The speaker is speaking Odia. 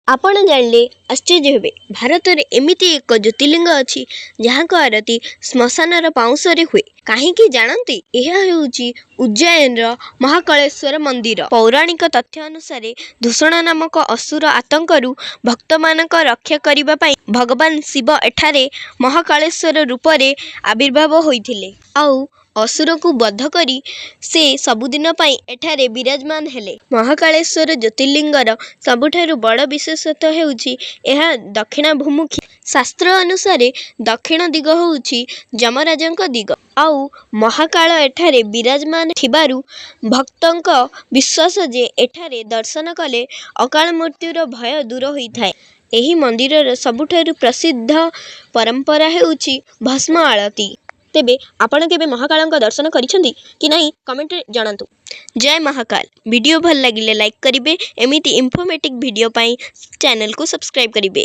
आपण ଜାଣିଲେ ଆଶ୍ଚର୍ଯ୍ୟ ହେବେ। ଭାରତରେ ଏମିତି ଏକ ଜ୍ୟୋତିର୍ଲିଙ୍ଗ ଅଛି ଯାହାଙ୍କ ଆରତି ଶ୍ମଶାନର ପାଉଁଶରେ ହୁଏ। କାହିଁକି ଜାଣନ୍ତି? ଏହା ହେଉଛି ଉଜ୍ଜୟିନୀର ମହାକାଳେଶ୍ୱର ମନ୍ଦିର। ପୌରାଣିକ ତଥ୍ୟ ଅନୁସାରେ ଦୂଷଣ ନାମକ ଅସୁର ଆତଙ୍କରୁ ଭକ୍ତମାନଙ୍କ ରକ୍ଷା କରିବା ପାଇଁ ଭଗବାନ ଶିବ ଏଠାରେ ମହାକାଳେଶ୍ୱର ରୂପରେ ଆବିର୍ଭାବ ହୋଇଥିଲେ। ଆଉ ଅସୁରକୁ ବଧ କରି ସେ ସବୁଦିନ ପାଇଁ ଏଠାରେ ବିରାଜମାନ ହେଲେ। ମହାକାଳେଶ୍ୱର ଜ୍ୟୋତିର୍ଲିଙ୍ଗର ସବୁଠାରୁ ବଡ଼ ବିଶେଷତ୍ୱ ହେଉଛି ଏହା ଦକ୍ଷିଣାଭିମୁଖୀ। ଶାସ୍ତ୍ର ଅନୁସାରେ ଦକ୍ଷିଣ ଦିଗ ହେଉଛି ଯମରାଜଙ୍କ ଦିଗ। ଆଉ ମହାକାଳ ଏଠାରେ ବିରାଜମାନ ଥିବାରୁ ଭକ୍ତଙ୍କ ବିଶ୍ୱାସ ଯେ ଏଠାରେ ଦର୍ଶନ କଲେ ଅକାଳ ମୃତ୍ୟୁର ଭୟ ଦୂର ହୋଇଥାଏ। ଏହି ମନ୍ଦିରର ସବୁଠାରୁ ପ୍ରସିଦ୍ଧ ପରମ୍ପରା ହେଉଛି ଭସ୍ମ ଆଳତି। ତେବେ ଆପଣ କେବେ ମହାକାଳଙ୍କ ଦର୍ଶନ କରିଛନ୍ତି କି ନାହିଁ କମେଣ୍ଟରେ ଜଣାନ୍ତୁ। ଜୟ ମହାକାଳ। ଭିଡ଼ିଓ ଭଲ ଲାଗିଲେ ଲାଇକ୍ କରିବେ। ଏମିତି ଇନଫର୍ମେଟିଭ୍ ଭିଡ଼ିଓ ପାଇଁ ଚ୍ୟାନେଲକୁ ସବସ୍କ୍ରାଇବ୍ କରିବେ।